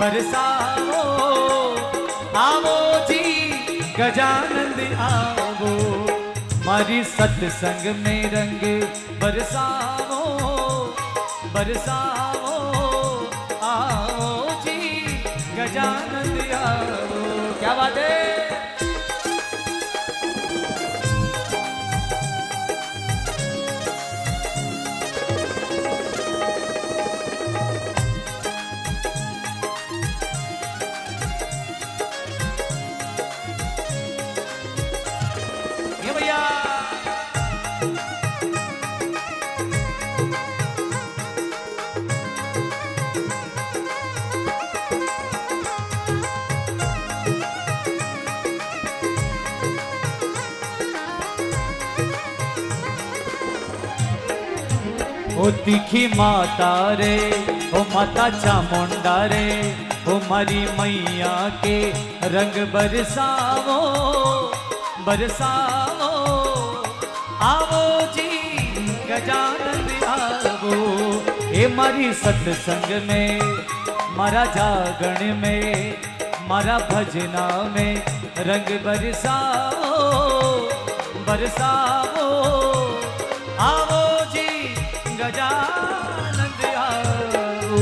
बरसाओ आवो जी गजानंद आवो, मारी सत्संग में रंग बरसाओ बरसाओ आओ जी गजानंद आओ। क्या बात है। ये भैया ओ तीखी माता रे ओ माता चामुंडा रे ओ मारी मैया के रंग बरसाओ बरसाओ आवो जी गजानंद आवो। ए मारी सत्संग में मारा जागरण में मारा भजना में रंग बरसाओ बरसाओ आवो जी गजानंद आओ।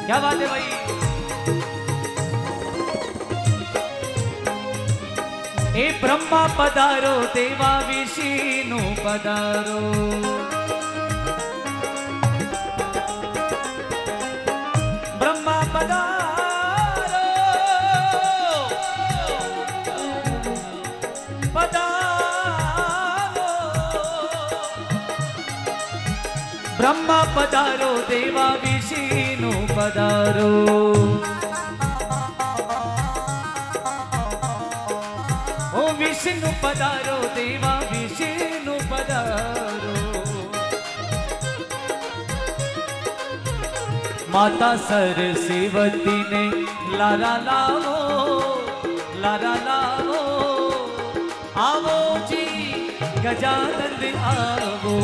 क्या बात है भाई। ए ब्रह्मा पधारो देवा विष्णु पधारो, ब्रह्मा पधारो पधारो, ब्रह्मा पधारो देवा विष्णु पधारो। विष्णु पधारो देवा विष्णु पधारो, माता सरस्वती ने लारा लाओ आवो जी गजानंद आवो,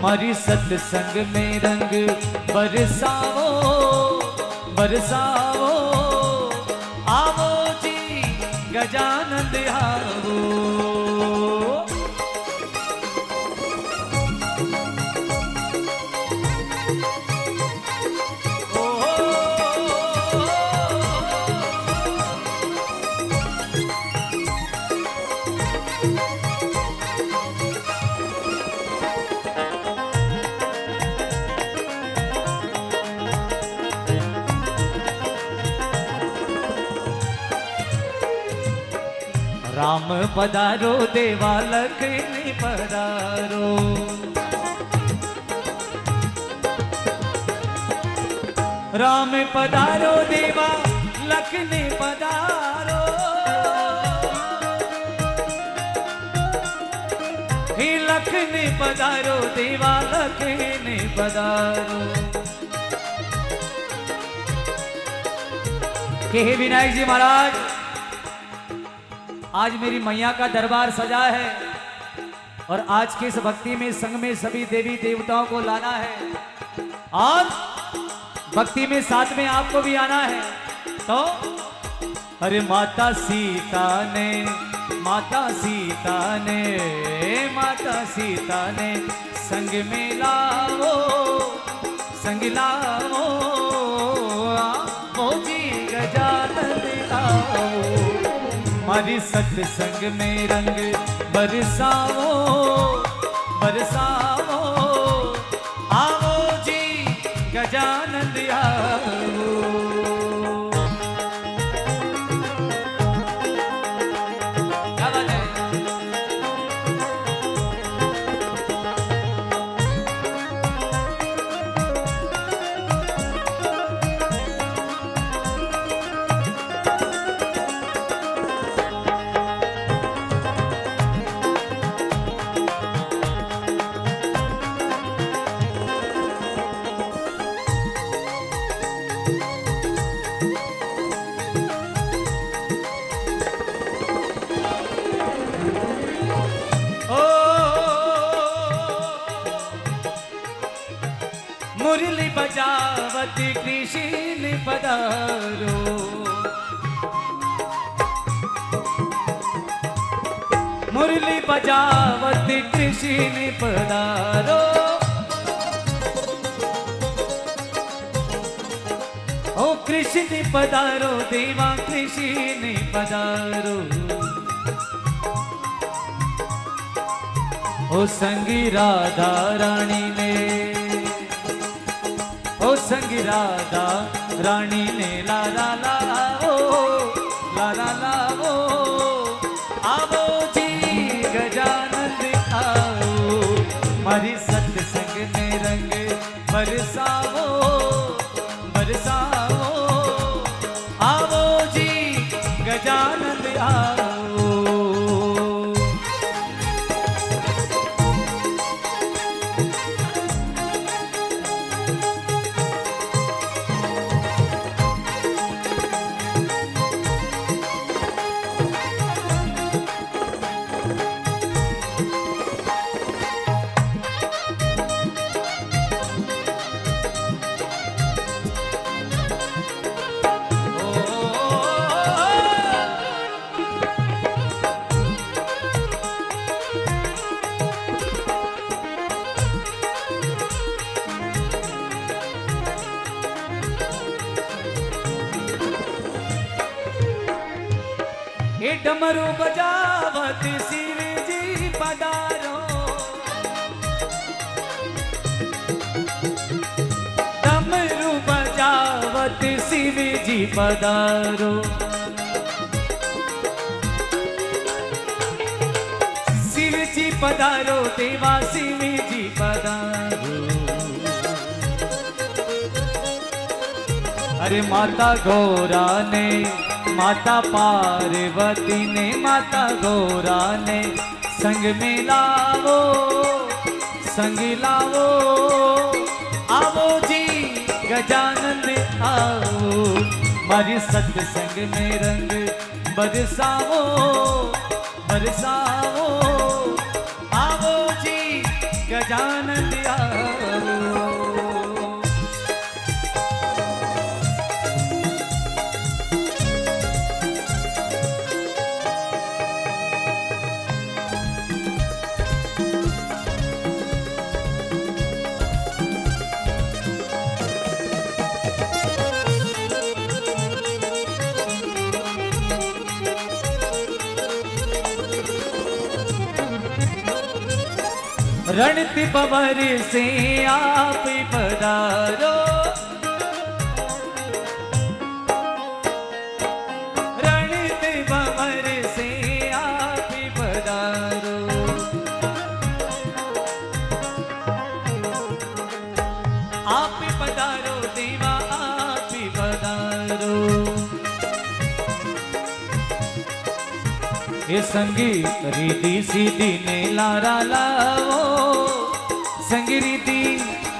मारी सत्संग में रंग बरसाओ बरसाओ आवो जी गजानंद आवो। राम पधारो देवा लक्ष्मी पधारो, राम पधारो देवा लक्ष्मी पधारो, हे लक्ष्मी पधारो देवा लक्ष्मी पधारो। के हे विनायक जी महाराज, आज मेरी मैया का दरबार सजा है और आज के इस भक्ति में संग में सभी देवी देवताओं को लाना है और भक्ति में साथ में आपको भी आना है। तो अरे माता सीता ने माता सीता ने माता सीता ने संग में लाओ संग लाओ आओ जी गजानंद आओ, मारी सत्संग में रंग बरसाओ बरसाओ आओ जी गजानंद आओ। क्या बात है। मुरली बजावत कृष्ण पधारो। मुरली बजावत कृष्ण पधारो। ओ कृष्ण पधारो देवा कृष्ण पधारो। ओ संगी राधा रानी ने, ओ संगी राधा रानी ने ला ला ला ओ, ला ला ला ओ। आवो जी गजानंद आओ, हमारी सत्संग में रंग बरसाओ बरसाओ। आवो जी गजानंद आओ। ये डमरू बजावत शिव जी पधारो। डमरू बजावत शिव जी पधारो। शिव जी पधारो देवा शिव जी पधारो। अरे माता गौरा ने, माता पार्वती ने, माता गौरा ने संग में लावो, संग लावो। आवो जी गजानंद आओ, हमारी सत्संग में रंग बरसाओ बरसाओ। आवो जी गजानंद आओ। रणति पवर से आप पधारो। रणति पवर से आप पधारो। आप पधारो देवा आप पधारो। ये संगी रिद्धि सीधी ने लारा लावो, संगी रिद्धि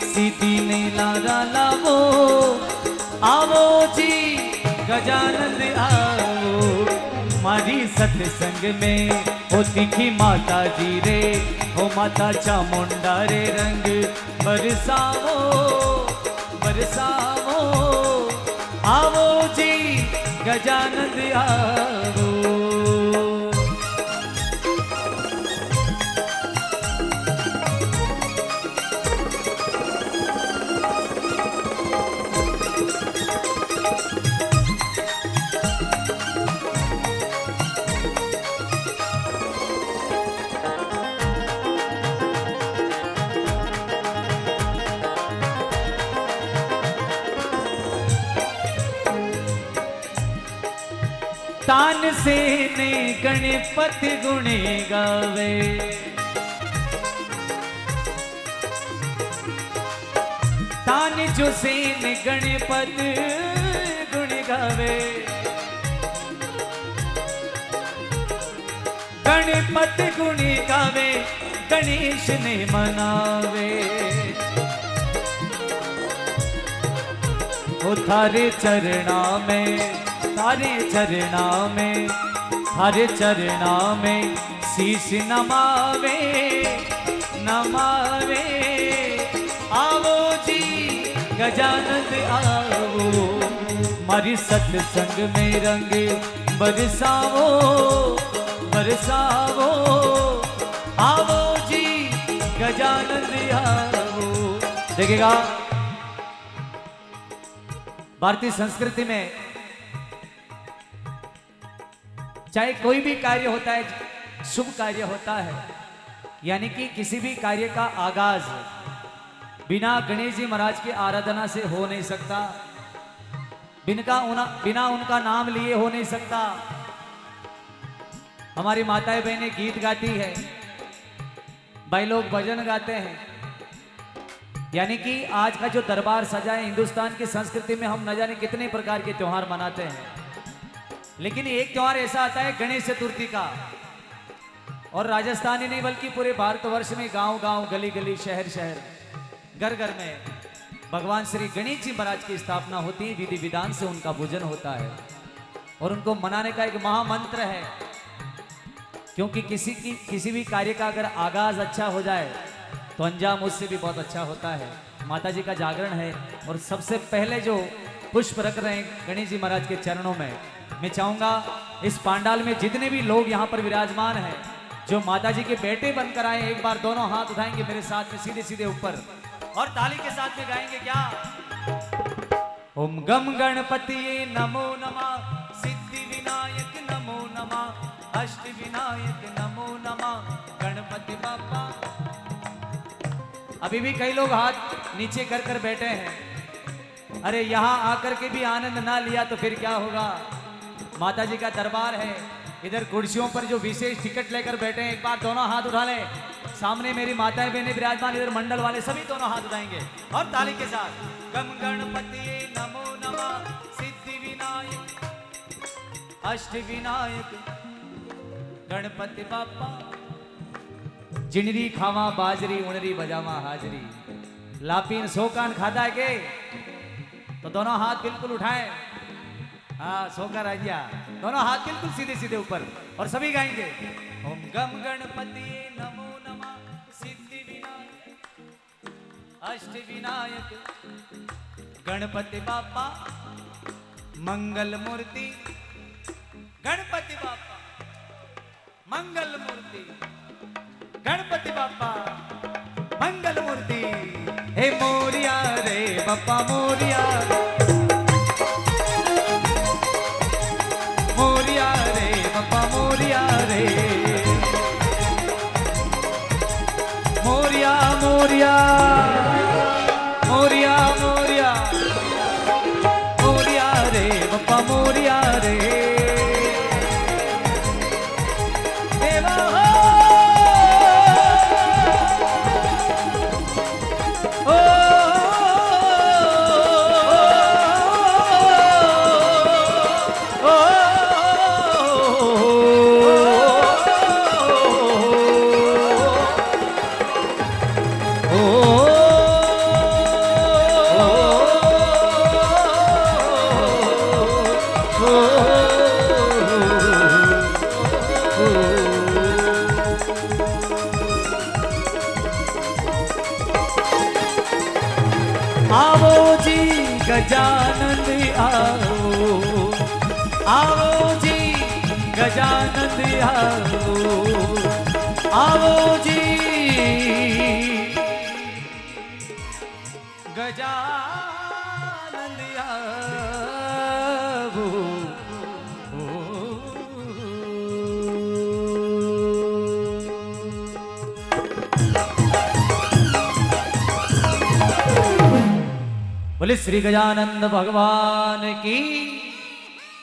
सीधी ने लारा लावो। आवो जी गजानंद आओ, हमारी सत्संग में हो दिखी माता जी रे, हो माता चामुंडा रे रंग बरसाओ बरसाओ। आवो जी गजानंद आओ। तान से ने गणपति गुणे गावे। तान जो से ने गणपति गुण गावे। गणपति गुण गावे गणेश ने मनावे। ओ थारे चरणा में, थारे चरणा में, थारे चरणा में शीश नमावे नमावे। आवो जी गजानंद आओ, मारी सत्संग में रंग बरसाओ, बरसाओ, आओ जी गजानंद आओ। देखिएगा भारतीय संस्कृति में चाहे कोई भी कार्य होता है, शुभ कार्य होता है, यानी कि किसी भी कार्य का आगाज बिना गणेश जी महाराज की आराधना से हो नहीं सकता, बिना उनका नाम लिए हो नहीं सकता। हमारी माताएं बहनें गीत गाती है, भाई लोग भजन गाते हैं, यानी कि आज का जो दरबार सजा है, हिंदुस्तान की संस्कृति में हम न जाने कितने प्रकार के त्योहार मनाते हैं, लेकिन एक त्योहार ऐसा आता है गणेश चतुर्थी का, और राजस्थान ही नहीं बल्कि पूरे भारतवर्ष में गांव गांव, गली गली, शहर शहर, घर घर में भगवान श्री गणेश जी महाराज की स्थापना होती है, विधि विधान से उनका पूजन होता है, और उनको मनाने का एक महामंत्र है, क्योंकि किसी भी कार्य का अगर आगाज अच्छा हो जाए तो अंजाम उससे भी बहुत अच्छा होता है। माता जी का जागरण है, और सबसे पहले जो पुष्प रख रहे हैं गणेश जी महाराज के चरणों में, मैं चाहूंगा इस पांडाल में जितने भी लोग यहाँ पर विराजमान हैं, जो माता जी के बेटे बनकर आए, एक बार दोनों हाथ उठाएंगे मेरे साथ में सीधे सीधे ऊपर, और ताली के साथ में गाएंगे क्या? ओम गम गणपति नमो नमः, सिद्धि विनायक नमो नमः, अष्ट विनायक नमो नमः, गणपति बाप्पा। अभी भी कई लोग हाथ नीचे कर कर बैठे हैं। अरे यहाँ आकर के भी आनंद ना लिया तो फिर क्या होगा? माता जी का दरबार है, इधर कुर्सियों पर जो विशेष टिकट लेकर बैठे हैं, एक बार दोनों हाथ उठा लें। सामने मेरी माताएं बहनें विराजमान, इधर मंडल वाले सभी दोनों हाथ उठाएंगे और ताली के साथ गम गणपति नमो नमः, सिद्धि विनायक अष्ट विनायक गणपति बाप्पा। जिनरी खावा बाजरी, उनरी बजावा हाजरी, लापीन सोकान खाता है के? तो दोनों हाथ बिल्कुल उठाएं। हाँ, सोकर आ गया, दोनों हाथ बिल्कुल सीधे सीधे ऊपर, और सभी गाएंगे ओम गम गणपति नमो नमः, सिद्धि विनायक अष्ट विनायक गणपति बाप्पा, मंगल मूर्ति गणपति बाप्पा, मंगल मूर्ति गणपति बाप्पा, मंगल मूर्ति। हे मोरिया रे बाप्पा मोरिया, मोरिया रे बाप्पा मोरिया रे, मोरिया मोरिया मोरिया मोरिया मोरिया रे बाप्पा मोरिया रे। देवा आओ जी गजानंद आओ, आओ जी गजानंद आओ, आओ जी गजानंद आओ। बोले श्री गजानंद भगवान की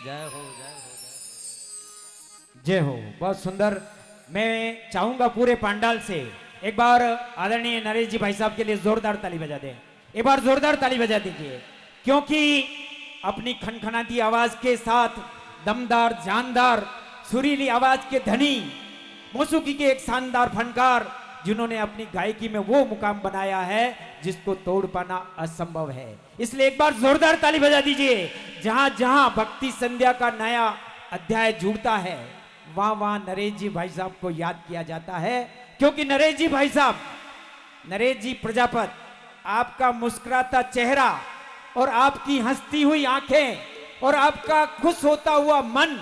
जय हो, जय हो, जय हो। बहुत सुंदर। मैं चाहूंगा पूरे पंडाल से एक बार आदरणीय नरेश जी भाई साहब के लिए जोरदार ताली बजा दें। एक बार जोरदार ताली बजा दीजिए, क्योंकि अपनी खनखनाती आवाज के साथ दमदार, जानदार, सुरीली आवाज के धनी, मौसीकी के एक शानदार फनकार, जिन्होंने अपनी गायकी में वो मुकाम बनाया है जिसको तोड़ पाना असंभव है। इसलिए एक बार जोरदार ताली बजा दीजिए। जहां जहां भक्ति संध्या का नया अध्याय जुड़ता है, वहां वहां नरेश जी भाई साहब को याद किया जाता है, क्योंकि नरेश जी भाई साहब, नरेश जी प्रजापत, आपका मुस्कुराता चेहरा और आपकी हंसती हुई आंखें और आपका खुश होता हुआ मन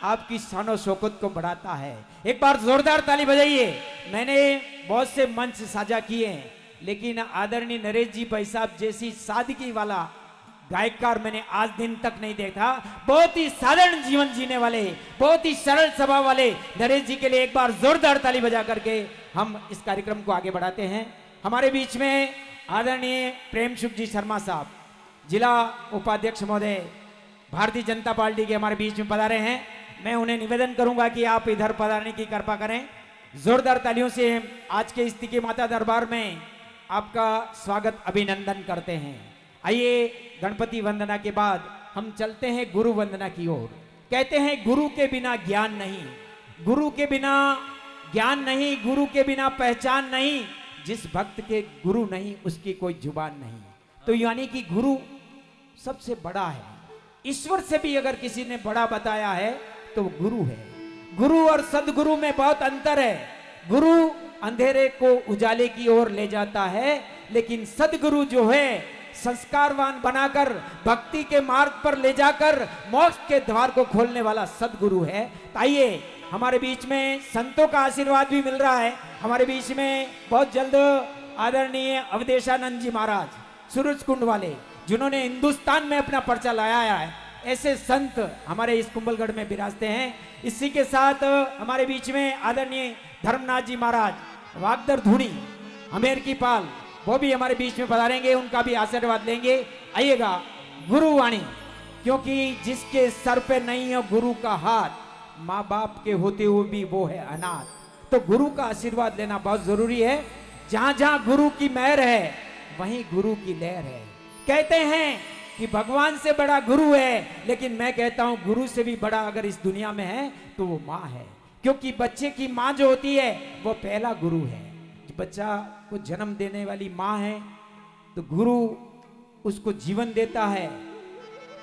आपकी शानो शौकत को बढ़ाता है। एक बार जोरदार ताली बजाइए। मैंने बहुत से मंच साझा किए हैं, लेकिन आदरणीय नरेश जी भाई साहब जैसी सादगी वाला गायकार मैंने आज दिन तक नहीं देखा। बहुत ही साधारण जीवन जीने वाले, बहुत ही सरल स्वभाव वाले नरेश जी के लिए एक बार जोरदार ताली बजा करके हम इस कार्यक्रम को आगे बढ़ाते हैं। हमारे बीच में आदरणीय प्रेम सुख जी शर्मा साहब, जिला उपाध्यक्ष महोदय, भारतीय जनता पार्टी के हमारे बीच में पधारे हैं। मैं उन्हें निवेदन करूंगा कि आप इधर पधारने की कृपा करें। जोरदार तालियों से आज के स्तिकी माता दरबार में आपका स्वागत अभिनंदन करते हैं। आइए, गणपति वंदना के बाद हम चलते हैं गुरु वंदना की ओर। कहते हैं गुरु के बिना ज्ञान नहीं, गुरु के बिना ज्ञान नहीं, गुरु के बिना पहचान नहीं, जिस भक्त के गुरु नहीं उसकी कोई जुबान नहीं। तो यानी कि गुरु सबसे बड़ा है। ईश्वर से भी अगर किसी ने बड़ा बताया है तो गुरु है। गुरु और सदगुरु में बहुत अंतर है। गुरु अंधेरे को उजाले की ओर ले जाता है, लेकिन सदगुरु जो है संस्कारवान बनाकर भक्ति के मार्ग पर ले जाकर मोक्ष के द्वार को खोलने वाला सदगुरु है। आइए, हमारे बीच में संतों का आशीर्वाद भी मिल रहा है। हमारे बीच में बहुत जल्द आदरणीय अवधेशानंद जी महाराज, सूरज कुंड वाले, जिन्होंने हिंदुस्तान में अपना पर्चा लगाया है, ऐसे संत हमारे इस कुंभलगढ़ में विराजते हैं। इसी के साथ हमारे बीच में आदरणीय धर्मनाथ जी महाराज, वागदर धुनी, हमेर की पाल, वो भी हमारे बीच में पधारेंगे, उनका भी आशीर्वाद लेंगे। आइएगा, गुरुवाणी, क्योंकि जिसके सर पे नहीं है गुरु का हाथ, माँ बाप के होते हुए भी वो है अनाथ। तो गुरु का आशीर्वाद लेना बहुत जरूरी है। जहां जहां गुरु की मेहर है वहीं गुरु की लहर है। कहते हैं कि भगवान से बड़ा गुरु है, लेकिन मैं कहता हूं गुरु से भी बड़ा अगर इस दुनिया में है तो वो माँ है। क्योंकि बच्चे की माँ जो होती है वो पहला गुरु है। बच्चा को जन्म देने वाली माँ है तो गुरु उसको जीवन देता है,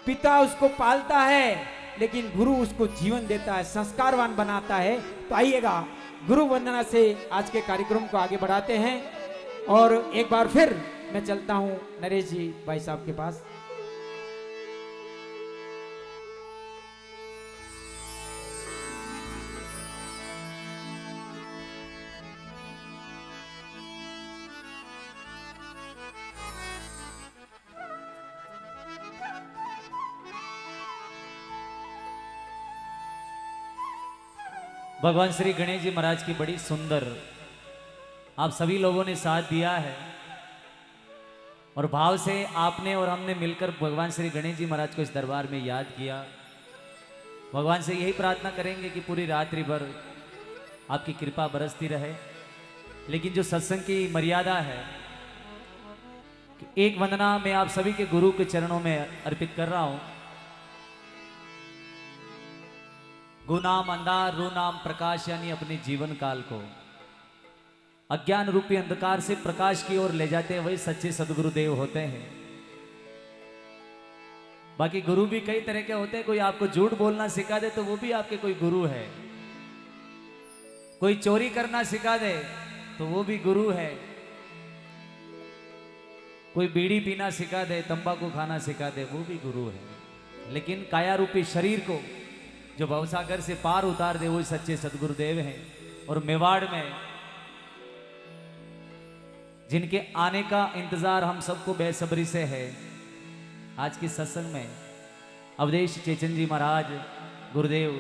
पिता उसको पालता है, लेकिन गुरु उसको जीवन देता है, संस्कारवान बनाता है। तो आइएगा, गुरु वंदना से आज के कार्यक्रम को आगे बढ़ाते हैं। और एक बार फिर मैं चलता हूं नरेश जी भाई साहब के पास। भगवान श्री गणेश जी महाराज की बड़ी सुंदर आप सभी लोगों ने साथ दिया है और भाव से आपने और हमने मिलकर भगवान श्री गणेश जी महाराज को इस दरबार में याद किया। भगवान से यही प्रार्थना करेंगे कि पूरी रात्रि भर आपकी कृपा बरसती रहे। लेकिन जो सत्संग की मर्यादा है कि एक वंदना मैं आप सभी के गुरु के चरणों में अर्पित कर रहा हूं। गुनाम अंधार रू नाम प्रकाश, यानी अपने जीवन काल को अज्ञान रूपी अंधकार से प्रकाश की ओर ले जाते हैं वही सच्चे सदगुरुदेव होते हैं। बाकी गुरु भी कई तरह के होते हैं। कोई आपको झूठ बोलना सिखा दे तो वो भी आपके कोई गुरु है। कोई चोरी करना सिखा दे तो वो भी गुरु है। कोई बीड़ी पीना सिखा दे, तंबाकू खाना सिखा दे, वो भी गुरु है। लेकिन काया रूपी शरीर को जो भवसागर से पार उतार दे वो सच्चे सदगुरुदेव हैं। और मेवाड़ में जिनके आने का इंतजार हम सबको बेसब्री से है, आज की सत्संग में अवधेश चेतन जी महाराज गुरुदेव,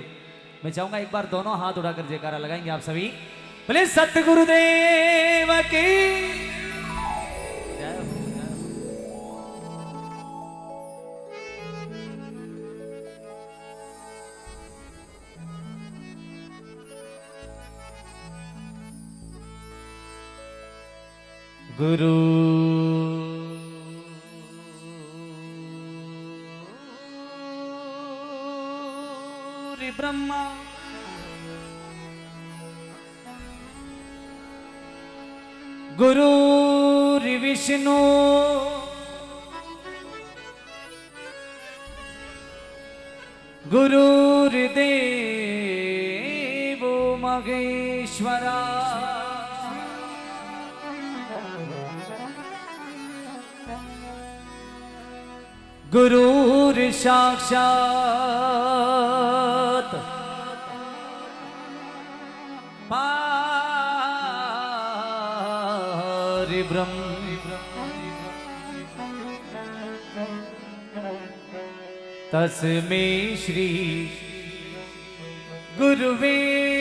मैं चाहूंगा एक बार दोनों हाथ उठाकर जयकारा लगाएंगे आप सभी। बोले सतगुरुदेव की जय हो। गुरु ब्रह्मा गुरु विष्णु गुरुर्देव महेश्वरा गुरुर साक्षात पारब्रह्म तस्मै श्री गुरुवे